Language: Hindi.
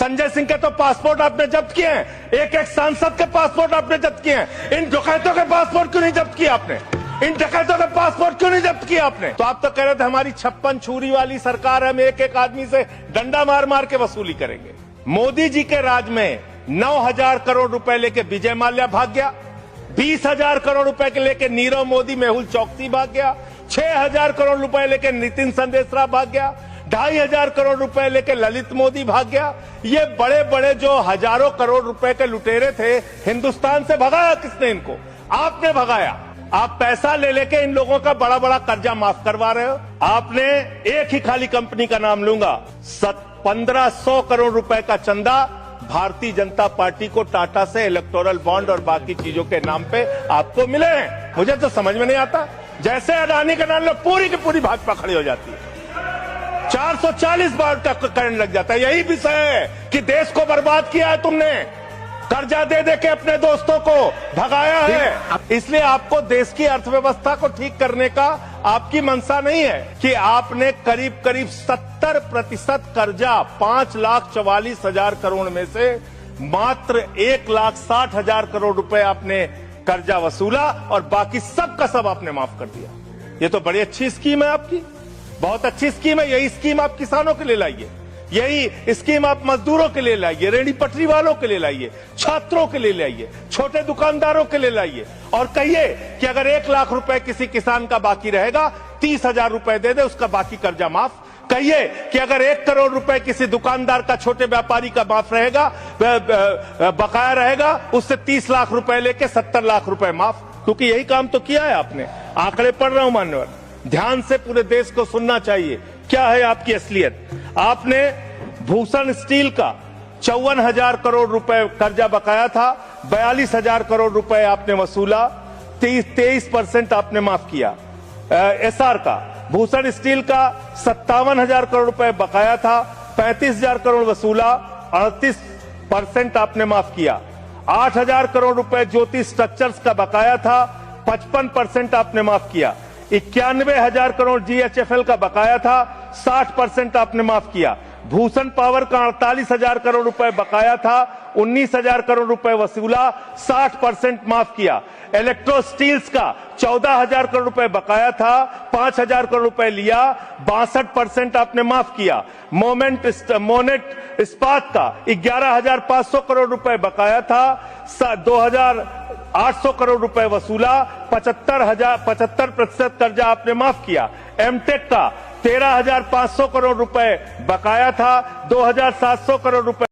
संजय सिंह के तो पासपोर्ट आपने जब्त किए हैं, एक एक सांसद के पासपोर्ट आपने जब्त किए हैं। इन डकैतों के पासपोर्ट क्यों नहीं जब्त किए आपने? इन डकैतों के पासपोर्ट क्यों नहीं जब्त किए आपने? तो आप तो कह रहे थे हमारी 56 छुरी वाली सरकार है, हम एक एक आदमी से डंडा मार मार के वसूली करेंगे। मोदी जी के राज में 9,000 करोड़ रुपए लेके विजय माल्या भाग गया, 20,000 करोड़ रुपए के लेके नीरव मोदी मेहुल चौकसी भाग गया, 6,000 करोड़ रुपए लेके नितिन संदेशरा भाग गया, 2,500 करोड़ रुपए लेके ललित मोदी भाग गया। ये बड़े बड़े जो हजारों करोड़ रुपए के लुटेरे थे, हिंदुस्तान से भगाया किसने इनको? आपने भगाया। आप पैसा ले लेके इन लोगों का बड़ा बड़ा कर्जा माफ करवा रहे हो। आपने एक ही खाली कंपनी का नाम लूंगा, 1,500 करोड़ रुपए का चंदा भारतीय जनता पार्टी को टाटा से इलेक्टोरल बॉन्ड और बाकी चीजों के नाम पे आपको मिले हैं। मुझे तो समझ में नहीं आता, जैसे अडानी का नाम लो पूरी की पूरी भाजपा खड़ी हो जाती है, 440 बार का करंट लग जाता है। यही विषय है कि देश को बर्बाद किया है तुमने, कर्जा दे दे के अपने दोस्तों को भगाया है। इसलिए आपको देश की अर्थव्यवस्था को ठीक करने का आपकी मंशा नहीं है कि आपने करीब करीब 70% कर्जा 5,44,000 करोड़ में से मात्र 1,60,000 करोड़ रुपए आपने कर्जा वसूला और बाकी सब का सब आपने माफ कर दिया। ये तो बड़ी अच्छी स्कीम है आपकी, बहुत अच्छी स्कीम है। यही स्कीम आप किसानों के लिए लाइए, यही स्कीम आप मजदूरों के लिए लाइए, रेहड़ी पटरी वालों के लिए लाइए, छात्रों के लिए लाइए, छोटे दुकानदारों के लिए लाइए और कहिए कि अगर 1 लाख रुपए किसी किसान का बाकी रहेगा 30,000 रुपए दे दे, उसका बाकी कर्जा माफ। कहिए कि अगर 1 करोड़ रुपए किसी दुकानदार का, छोटे व्यापारी का माफ रहेगा, बकाया रहेगा, उससे 30 लाख रुपए लेके 70 लाख रुपए माफ। क्योंकि यही काम तो किया है आपने। आंकड़े पढ़ रहा हूं मान्यवर, ध्यान से पूरे देश को सुनना चाहिए क्या है आपकी असलियत। आपने भूषण स्टील का 54,000 करोड़ रुपए कर्जा बकाया था, 42,000 करोड़ रुपए आपने वसूला, 23% आपने माफ किया। एसआर का, भूषण स्टील का 57,000 करोड़ रुपए बकाया था, 35,000 करोड़ वसूला, 38% आपने माफ किया। 8,000 करोड़ रुपए ज्योति स्ट्रक्चर्स का बकाया था, 55% आपने माफ किया। 91,000 करोड़ जीएचएफएल का बकाया था, 60% आपने माफ किया। भूषण पावर का 48,000 करोड़ रुपए बकाया था, 19,000 करोड़ रुपए वसूला, 60% माफ किया। इलेक्ट्रो स्टील्स का 14,000 करोड़ रुपए बकाया था, 5,000 करोड़ रुपए लिया, 62% आपने माफ किया। मोनेट इस्पात का 11,500 करोड़ रुपए बकाया था, 2,800 करोड़ रुपए वसूला, 75% कर्जा आपने माफ किया। एमटेक का 13,500 करोड़ रुपए बकाया था, 2,700 करोड़ रुपए